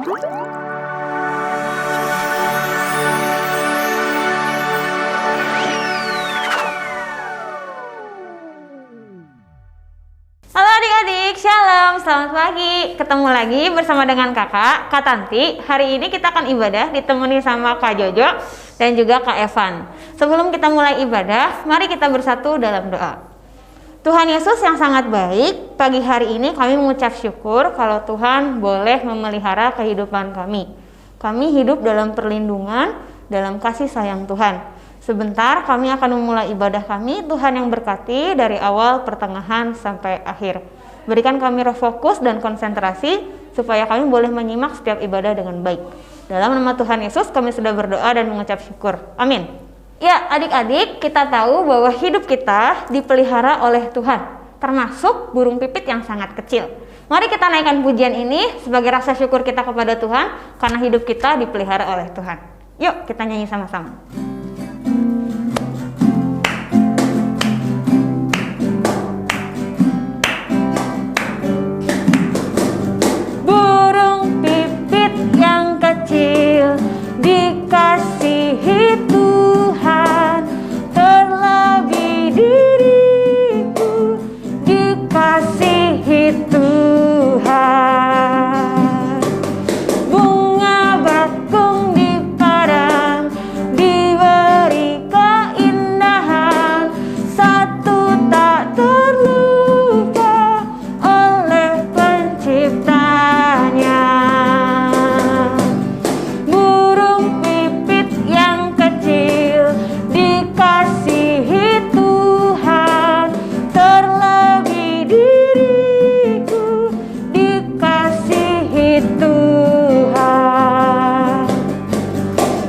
Halo adik-adik, shalom, selamat pagi. Ketemu lagi bersama dengan kakak, Kak Tanti. Hari ini kita akan ibadah ditemani sama Kak Jojo dan juga Kak Evan. Sebelum kita mulai ibadah, mari kita bersatu dalam doa. Tuhan Yesus yang sangat baik, pagi hari ini kami mengucap syukur kalau Tuhan boleh memelihara kehidupan kami. Kami hidup dalam perlindungan, dalam kasih sayang Tuhan. Sebentar kami akan memulai ibadah kami, Tuhan yang berkati dari awal, pertengahan, sampai akhir. Berikan kami roh fokus dan konsentrasi, supaya kami boleh menyimak setiap ibadah dengan baik. Dalam nama Tuhan Yesus kami sudah berdoa dan mengucap syukur. Amin. Ya adik-adik, kita tahu bahwa hidup kita dipelihara oleh Tuhan, termasuk burung pipit yang sangat kecil. Mari kita naikkan pujian ini sebagai rasa syukur kita kepada Tuhan, karena hidup kita dipelihara oleh Tuhan. Yuk kita nyanyi sama-sama. Dikasihi Tuhan, terlebih diriku dikasihi Tuhan. Bunga bakung di padang diberi keindahan, satu tak terluka oleh penciptanya. Dikasihi Tuhan, terlebih diriku dikasihi Tuhan.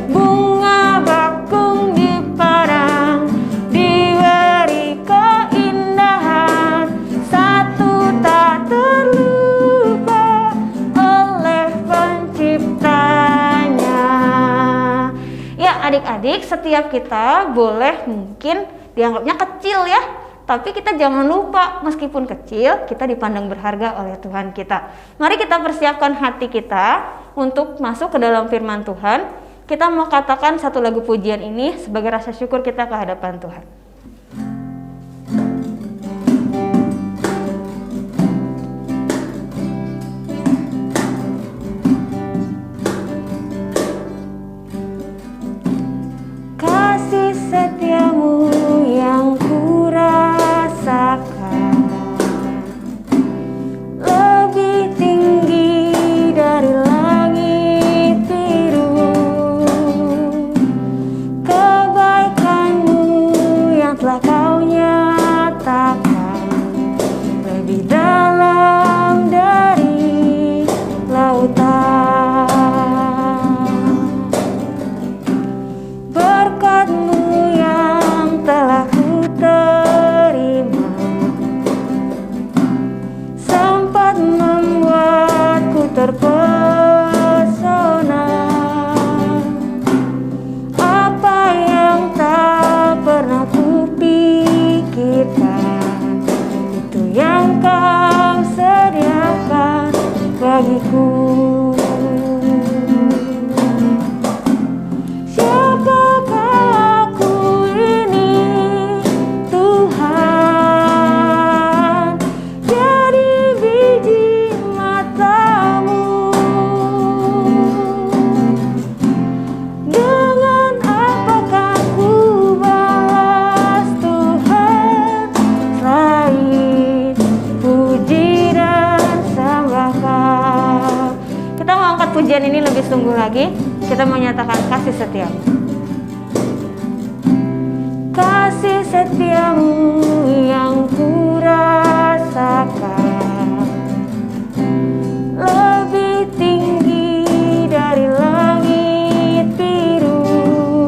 Bunga bakung di padang diberi keindahan, satu tak terlupa oleh penciptanya. Ya adik-adik, setiap kita boleh mungkin dianggapnya kecil ya, tapi kita jangan lupa meskipun kecil kita dipandang berharga oleh Tuhan kita. Mari kita persiapkan hati kita untuk masuk ke dalam firman Tuhan. Kita mau katakan satu lagu pujian ini sebagai rasa syukur kita ke hadapan Tuhan. Setiamu yang kurasakan lebih tinggi dari langit biru. Kebaikanmu yang telah kau nyatakan lebih dalam dari lautan. Berkat-Mu telah ku terima, sempat membuatku terpesona. Apa yang tak pernah ku pikirkan, itu yang kau sediakan bagiku. Pujian ini lebih sungguh lagi, kita menyatakan kasih setiamu. Kasih setiamu yang kurasakan lebih tinggi dari langit biru.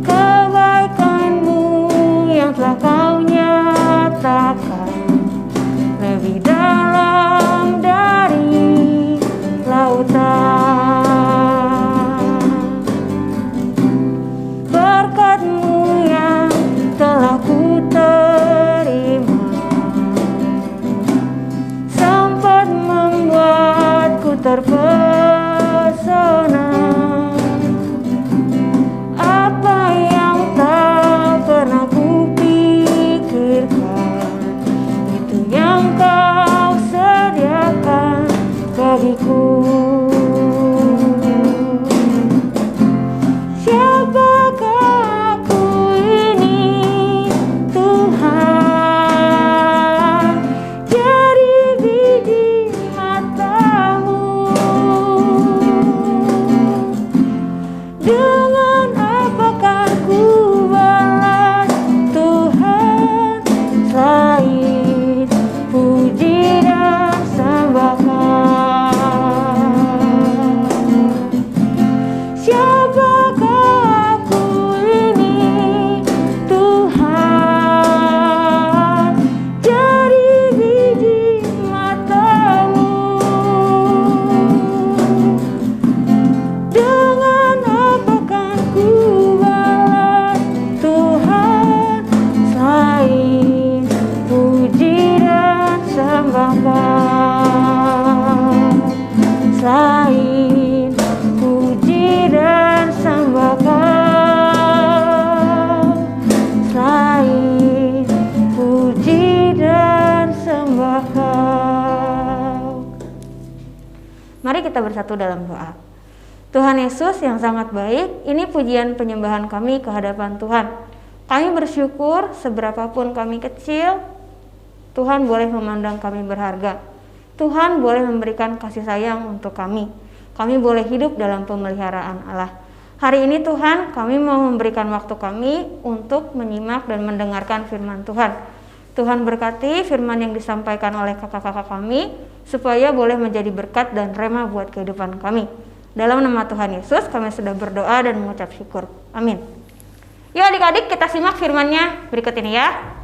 Kebaikanmu yang telah kau nyatakan lebih dalam dari lautan. Berkat-Mu yang telah ku terima, terpesona. Apa yang tak pernah kupikirkan, itu yang kau sediakan bagiku. Siapakah aku ini, Tuhan, jadi biji matamu. Dengan apakah ku balas Tuhan, selain puji dan sembahkan. Siapakah aku ini, Tuhan, jadi biji matamu. Dengan apakah ku balas Tuhan, selain puji dan sembahkan. Selain puji dan sembahkan. Selain puji dan sembahkan. Mari kita bersatu dalam doa. Tuhan Yesus yang sangat baik, ini pujian penyembahan kami ke hadapan Tuhan. Kami bersyukur seberapapun kami kecil, Tuhan boleh memandang kami berharga. Tuhan boleh memberikan kasih sayang untuk kami. Kami boleh hidup dalam pemeliharaan Allah. Hari ini Tuhan, kami mau memberikan waktu kami untuk menyimak dan mendengarkan firman Tuhan. Tuhan berkati firman yang disampaikan oleh kakak-kakak kami, supaya boleh menjadi berkat dan rema buat kehidupan kami. Dalam nama Tuhan Yesus, kami sudah berdoa dan mengucap syukur. Amin. Yuk adik-adik, kita simak firman-Nya berikut ini ya.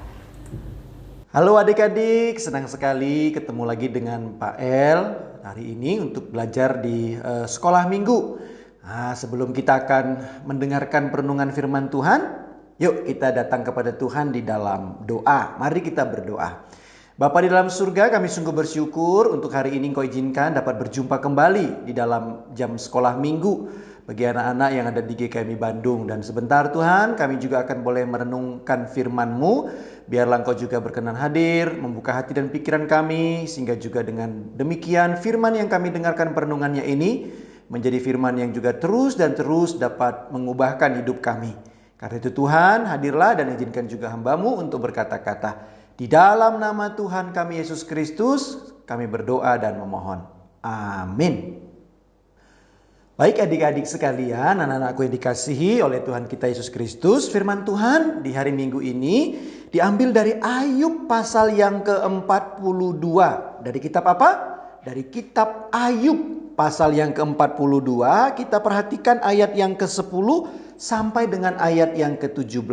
Halo adik-adik, senang sekali ketemu lagi dengan Pak El hari ini untuk belajar di sekolah minggu. Nah, sebelum kita akan mendengarkan perenungan firman Tuhan, yuk kita datang kepada Tuhan di dalam doa. Mari kita berdoa. Bapa di dalam surga, kami sungguh bersyukur untuk hari ini Engkau izinkan dapat berjumpa kembali di dalam jam sekolah minggu bagi anak-anak yang ada di GKMI Bandung. Dan sebentar Tuhan, kami juga akan boleh merenungkan firman-Mu. Biarlah Engkau juga berkenan hadir, membuka hati dan pikiran kami, sehingga juga dengan demikian firman yang kami dengarkan perenungannya ini menjadi firman yang juga terus dan terus dapat mengubahkan hidup kami. Karena itu Tuhan, hadirlah dan izinkan juga hamba-Mu untuk berkata-kata. Di dalam nama Tuhan kami Yesus Kristus, kami berdoa dan memohon. Amin. Baik adik-adik sekalian, anak-anakku yang dikasihi oleh Tuhan kita Yesus Kristus, firman Tuhan di hari Minggu ini diambil dari Ayub pasal yang ke-42. Dari kitab apa? Dari kitab Ayub pasal yang ke-42. Kita perhatikan ayat yang ke-10 sampai dengan ayat yang ke-17.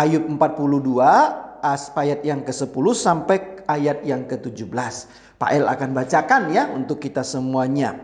Ayub 42 ayat yang ke-10 sampai ayat yang ke-17. Pak El akan bacakan ya untuk kita semuanya.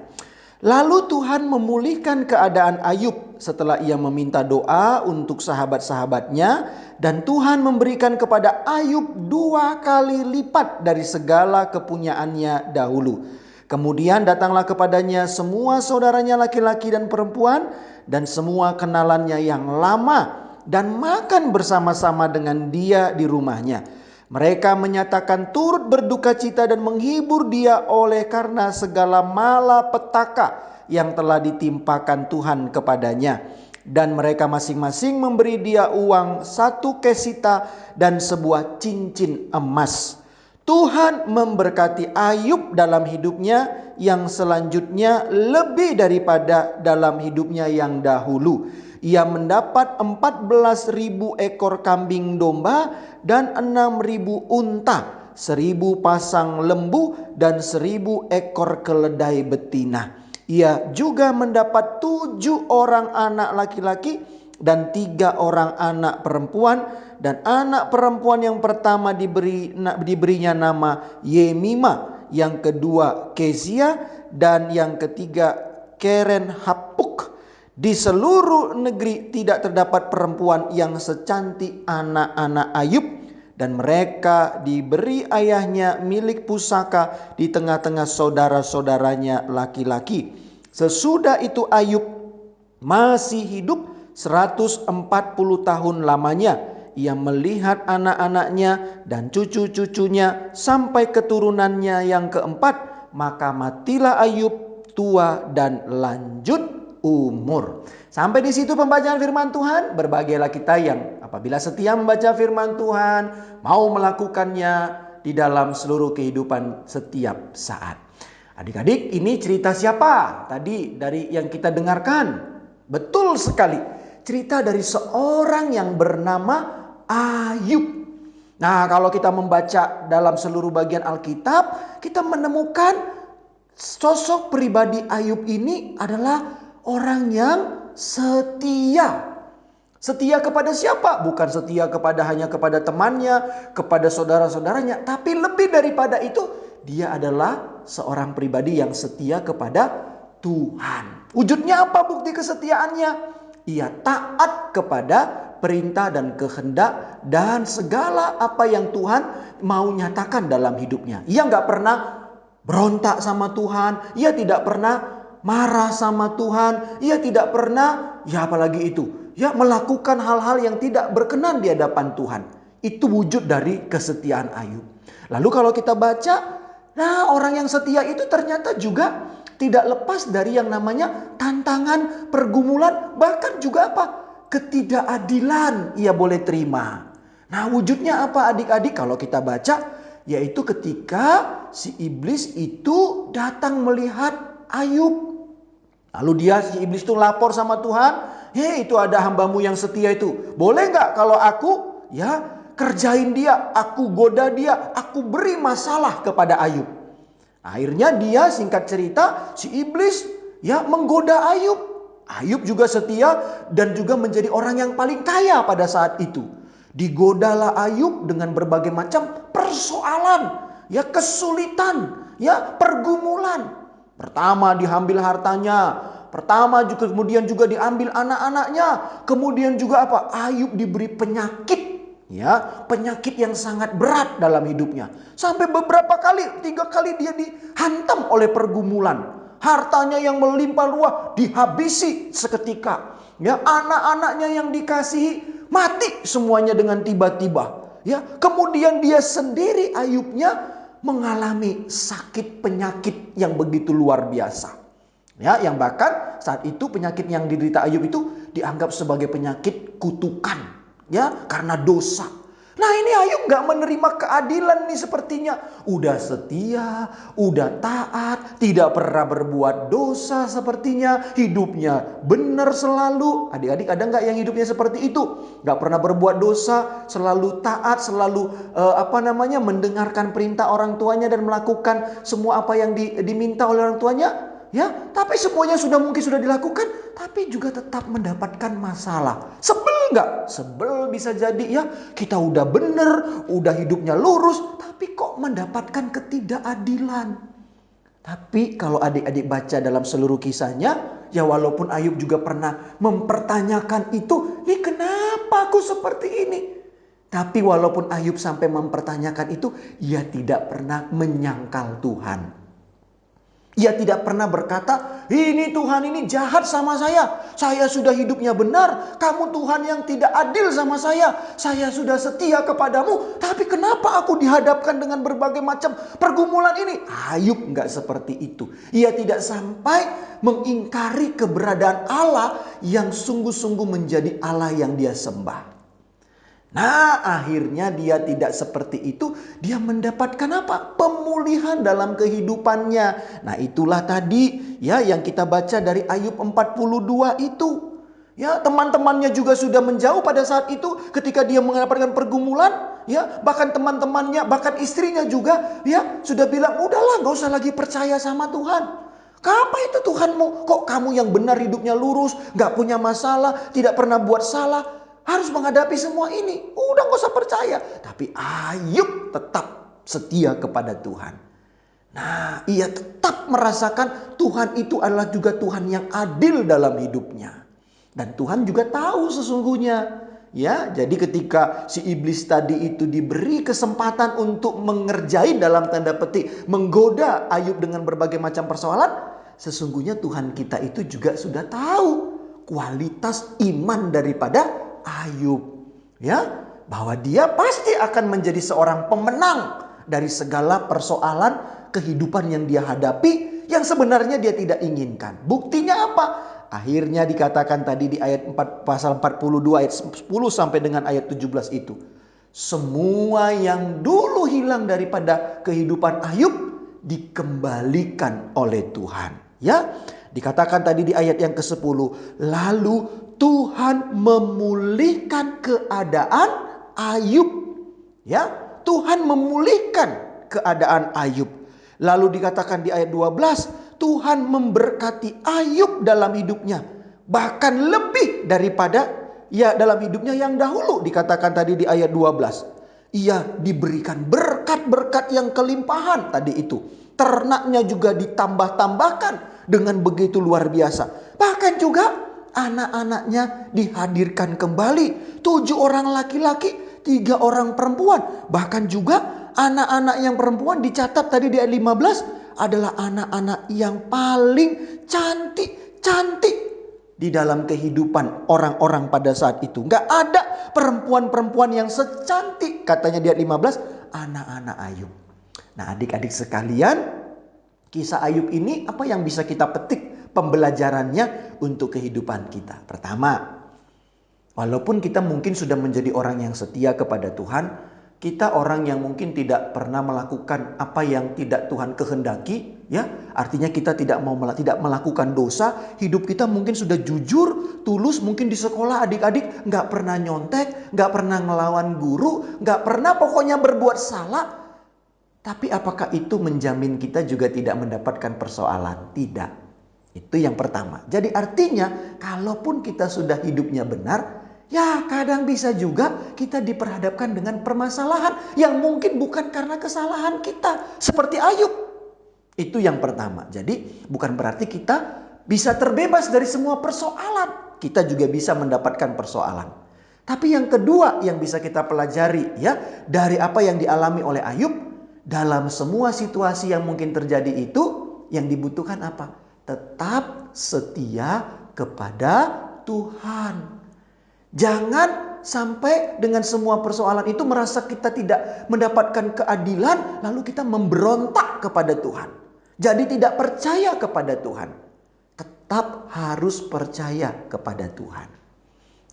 Lalu Tuhan memulihkan keadaan Ayub setelah ia meminta doa untuk sahabat-sahabatnya, dan Tuhan memberikan kepada Ayub 2 kali lipat dari segala kepunyaannya dahulu. Kemudian datanglah kepadanya semua saudaranya laki-laki dan perempuan dan semua kenalannya yang lama, dan makan bersama-sama dengan dia di rumahnya. Mereka menyatakan turut berduka cita dan menghibur dia oleh karena segala malapetaka yang telah ditimpakan Tuhan kepadanya. Dan mereka masing-masing memberi dia uang 1 kesita dan sebuah cincin emas. Tuhan memberkati Ayub dalam hidupnya yang selanjutnya lebih daripada dalam hidupnya yang dahulu. Ia mendapat 14.000 ekor kambing domba dan 6.000 unta, 1.000 pasang lembu dan 1.000 ekor keledai betina. Ia juga mendapat 7 orang anak laki-laki dan 3 orang anak perempuan, dan anak perempuan yang pertama diberinya nama Yemima, yang kedua Kezia, dan yang ketiga Keren Hapuk. Di seluruh negeri tidak terdapat perempuan yang secantik anak-anak Ayub, dan mereka diberi ayahnya milik pusaka di tengah-tengah saudara-saudaranya laki-laki. Sesudah itu Ayub masih hidup 140 tahun lamanya. Ia melihat anak-anaknya dan cucu-cucunya sampai keturunannya yang keempat. Maka matilah Ayub tua dan lanjut umur. Sampai di situ pembacaan firman Tuhan. Berbahagialah kita yang apabila setia membaca firman Tuhan, mau melakukannya di dalam seluruh kehidupan setiap saat. Adik-adik, ini cerita siapa? Tadi dari yang kita dengarkan. Betul sekali. Cerita dari seorang yang bernama Ayub. Nah, kalau kita membaca dalam seluruh bagian Alkitab, kita menemukan sosok pribadi Ayub ini adalah orang yang setia. Setia kepada siapa? Bukan setia hanya kepada temannya, kepada saudara-saudaranya, tapi lebih daripada itu, dia adalah seorang pribadi yang setia kepada Tuhan. Wujudnya apa bukti kesetiaannya? Ia taat kepada perintah dan kehendak dan segala apa yang Tuhan mau nyatakan dalam hidupnya. Ia nggak pernah berontak sama Tuhan. Ia tidak pernah marah sama Tuhan. Ia tidak pernah, ya apalagi itu, ya melakukan hal-hal yang tidak berkenan di hadapan Tuhan. Itu wujud dari kesetiaan Ayub. Lalu kalau kita baca, nah orang yang setia itu ternyata juga tidak lepas dari yang namanya tantangan, pergumulan, bahkan juga apa? Ketidakadilan ia boleh terima. Nah, wujudnya apa adik-adik kalau kita baca? Yaitu ketika si iblis itu datang melihat Ayub. Lalu si iblis itu lapor sama Tuhan. Hei, itu ada hambamu yang setia itu. Boleh nggak kalau aku kerjain dia, aku goda dia, aku beri masalah kepada Ayub. Akhirnya dia, singkat cerita, si iblis menggoda Ayub. Ayub juga setia dan juga menjadi orang yang paling kaya pada saat itu. Digodalah Ayub dengan berbagai macam persoalan, kesulitan, pergumulan. Pertama diambil hartanya, kemudian juga diambil anak-anaknya, kemudian juga apa? Ayub diberi penyakit, penyakit yang sangat berat dalam hidupnya. Sampai beberapa kali, 3 kali dia dihantam oleh pergumulan. Hartanya yang melimpah ruah dihabisi seketika. Anak-anaknya yang dikasihi mati semuanya dengan tiba-tiba. Kemudian dia sendiri Ayubnya mengalami sakit penyakit yang begitu luar biasa. Yang bahkan saat itu penyakit yang diderita Ayub itu dianggap sebagai penyakit kutukan. Karena dosa. Nah, ini Ayub gak menerima keadilan nih sepertinya. Udah setia, udah taat, tidak pernah berbuat dosa sepertinya. Hidupnya benar selalu. Adik-adik ada gak yang hidupnya seperti itu? Gak pernah berbuat dosa, selalu taat, selalu mendengarkan perintah orang tuanya dan melakukan semua apa yang diminta oleh orang tuanya. Tapi semuanya mungkin sudah dilakukan, tapi juga tetap mendapatkan masalah. Sebel nggak? Sebel bisa jadi kita udah bener, udah hidupnya lurus, tapi kok mendapatkan ketidakadilan. Tapi kalau adik-adik baca dalam seluruh kisahnya, walaupun Ayub juga pernah mempertanyakan itu, ini kenapa aku seperti ini? Tapi walaupun Ayub sampai mempertanyakan itu, ia tidak pernah menyangkal Tuhan. Ia tidak pernah berkata, ini Tuhan ini jahat sama saya. Saya sudah hidupnya benar. Kamu Tuhan yang tidak adil sama saya. Saya sudah setia kepadamu. Tapi kenapa aku dihadapkan dengan berbagai macam pergumulan ini? Ayub nggak seperti itu. Ia tidak sampai mengingkari keberadaan Allah yang sungguh-sungguh menjadi Allah yang dia sembah. Nah, akhirnya dia tidak seperti itu. Dia mendapatkan apa? Pemulihan dalam kehidupannya. Nah, itulah tadi yang kita baca dari Ayub 42 itu. Teman-temannya juga sudah menjauh pada saat itu ketika dia mendapatkan pergumulan. Bahkan teman-temannya, bahkan istrinya juga sudah bilang, udahlah gak usah lagi percaya sama Tuhan. Apa itu Tuhanmu? Kok kamu yang benar hidupnya lurus, gak punya masalah, tidak pernah buat salah, harus menghadapi semua ini? Udah gak usah percaya. Tapi Ayub tetap setia kepada Tuhan. Nah, ia tetap merasakan Tuhan itu adalah juga Tuhan yang adil dalam hidupnya. Dan Tuhan juga tahu sesungguhnya Ya, jadi ketika si iblis tadi itu diberi kesempatan untuk mengerjain dalam tanda petik, menggoda Ayub dengan berbagai macam persoalan, sesungguhnya Tuhan kita itu juga sudah tahu kualitas iman daripada Ayub. Ya, bahwa dia pasti akan menjadi seorang pemenang dari segala persoalan kehidupan yang dia hadapi yang sebenarnya dia tidak inginkan. Buktinya apa? Akhirnya dikatakan tadi di ayat 4, pasal 42 ayat 10 sampai dengan ayat 17 itu. Semua yang dulu hilang daripada kehidupan Ayub dikembalikan oleh Tuhan. Ya, dikatakan tadi di ayat yang ke-10, lalu Tuhan memulihkan keadaan Ayub. Ya, Tuhan memulihkan keadaan Ayub. Lalu dikatakan di ayat 12, Tuhan memberkati Ayub dalam hidupnya. Bahkan lebih daripada dalam hidupnya yang dahulu. Dikatakan tadi di ayat 12. Ia diberikan berkat-berkat yang kelimpahan tadi itu. Ternaknya juga ditambah-tambahkan dengan begitu luar biasa. Bahkan juga anak-anaknya dihadirkan kembali. 7 orang laki-laki, 3 orang perempuan. Bahkan juga anak-anak yang perempuan dicatat tadi di ayat 15 adalah anak-anak yang paling cantik di dalam kehidupan orang-orang pada saat itu. Gak ada perempuan-perempuan yang secantik, katanya di ayat 15, anak-anak Ayub. Nah, adik-adik sekalian, kisah Ayub ini apa yang bisa kita petik pembelajarannya untuk kehidupan kita? Pertama, walaupun kita mungkin sudah menjadi orang yang setia kepada Tuhan, kita orang yang mungkin tidak pernah melakukan apa yang tidak Tuhan kehendaki, ya. Artinya kita tidak melakukan dosa, hidup kita mungkin sudah jujur, tulus, mungkin di sekolah adik-adik nggak pernah nyontek, nggak pernah ngelawan guru, nggak pernah pokoknya berbuat salah. Tapi apakah itu menjamin kita juga tidak mendapatkan persoalan? Tidak. Itu yang pertama. Jadi artinya kalaupun kita sudah hidupnya benar, ya kadang bisa juga kita diperhadapkan dengan permasalahan yang mungkin bukan karena kesalahan kita. Seperti Ayub. Itu yang pertama. Jadi bukan berarti kita bisa terbebas dari semua persoalan. Kita juga bisa mendapatkan persoalan. Tapi yang kedua yang bisa kita pelajari ya dari apa yang dialami oleh Ayub. Dalam semua situasi yang mungkin terjadi itu, yang dibutuhkan apa? Tetap setia kepada Tuhan. Jangan sampai dengan semua persoalan itu merasa kita tidak mendapatkan keadilan, lalu kita memberontak kepada Tuhan. Jadi tidak percaya kepada Tuhan. Tetap harus percaya kepada Tuhan.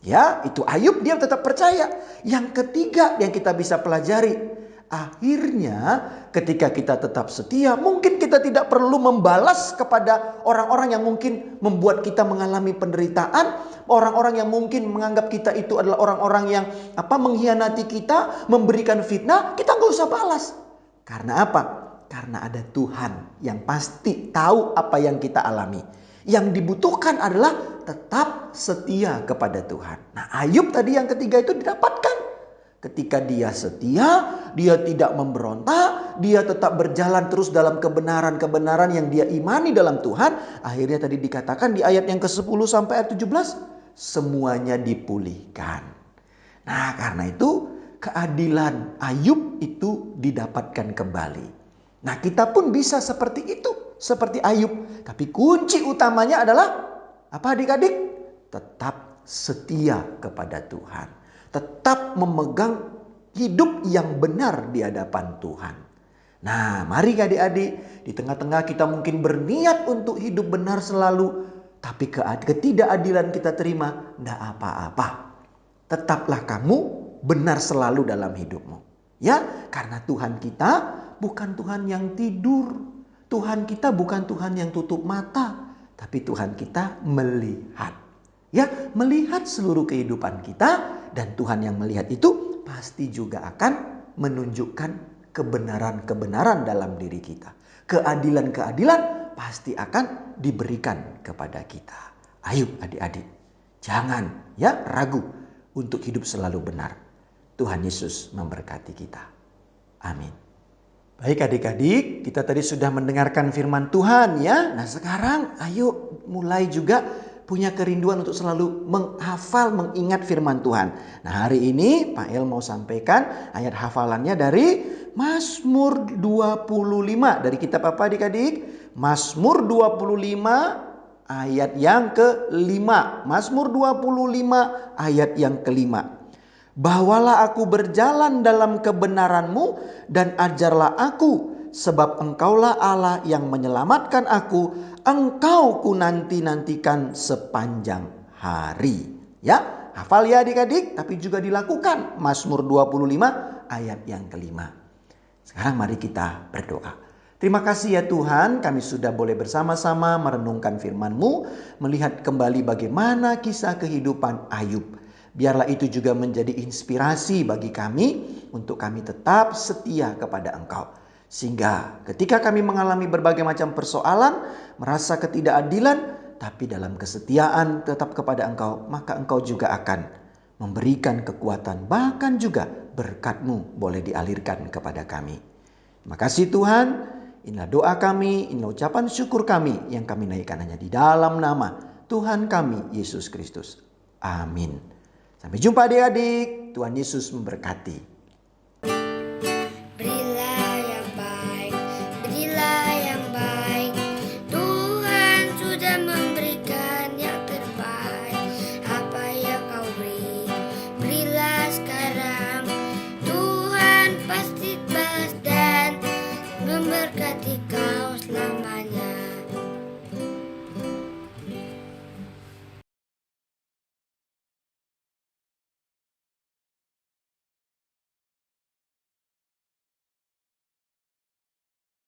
Ya, itu Ayub dia tetap percaya. Yang ketiga yang kita bisa pelajari, akhirnya ketika kita tetap setia, mungkin kita tidak perlu membalas kepada orang-orang yang mungkin membuat kita mengalami penderitaan, orang-orang yang mungkin menganggap kita itu adalah orang-orang yang mengkhianati kita, memberikan fitnah, kita nggak usah balas. Karena apa? Karena ada Tuhan yang pasti tahu apa yang kita alami. Yang dibutuhkan adalah tetap setia kepada Tuhan. Nah, Ayub tadi yang ketiga itu didapatkan. Ketika dia setia, dia tidak memberontak, dia tetap berjalan terus dalam kebenaran-kebenaran yang dia imani dalam Tuhan. Akhirnya tadi dikatakan di ayat yang ke-10 sampai ayat 17, semuanya dipulihkan. Nah, karena itu keadilan Ayub itu didapatkan kembali. Nah, kita pun bisa seperti itu, seperti Ayub. Tapi kunci utamanya adalah apa adik-adik? Tetap setia kepada Tuhan. Tetap memegang hidup yang benar di hadapan Tuhan. Nah, mari adik-adik, di tengah-tengah kita mungkin berniat untuk hidup benar selalu, tapi ketidakadilan kita terima, tidak apa-apa. Tetaplah kamu benar selalu dalam hidupmu. Ya, karena Tuhan kita bukan Tuhan yang tidur. Tuhan kita bukan Tuhan yang tutup mata, tapi Tuhan kita melihat. Ya, melihat seluruh kehidupan kita. Dan Tuhan yang melihat itu pasti juga akan menunjukkan kebenaran-kebenaran dalam diri kita. Keadilan-keadilan pasti akan diberikan kepada kita. Ayo adik-adik, jangan ragu untuk hidup selalu benar. Tuhan Yesus memberkati kita. Amin. Baik adik-adik, kita tadi sudah mendengarkan firman Tuhan ya. Nah sekarang ayo mulai juga punya kerinduan untuk selalu menghafal, mengingat firman Tuhan. Nah, hari ini Pak El mau sampaikan ayat hafalannya dari Mazmur 25. Dari kitab apa adik-adik? Mazmur 25 ayat yang ke-5. Mazmur 25 ayat yang ke-5. Bawalah aku berjalan dalam kebenaran-Mu dan ajarlah aku, sebab Engkaulah Allah yang menyelamatkan aku. Engkau ku nanti-nantikan sepanjang hari. Ya, hafal ya adik-adik, tapi juga dilakukan. Mazmur 25 ayat yang ke-5. Sekarang mari kita berdoa. Terima kasih ya Tuhan, kami sudah boleh bersama-sama merenungkan firman-Mu, melihat kembali bagaimana kisah kehidupan Ayub. Biarlah itu juga menjadi inspirasi bagi kami untuk kami tetap setia kepada Engkau. Sehingga ketika kami mengalami berbagai macam persoalan, merasa ketidakadilan, tapi dalam kesetiaan tetap kepada Engkau, maka Engkau juga akan memberikan kekuatan, bahkan juga berkat-Mu boleh dialirkan kepada kami. Terima kasih Tuhan, inilah doa kami, inilah ucapan syukur kami yang kami naikkan hanya di dalam nama Tuhan kami, Yesus Kristus. Amin. Sampai jumpa adik-adik, Tuhan Yesus memberkati.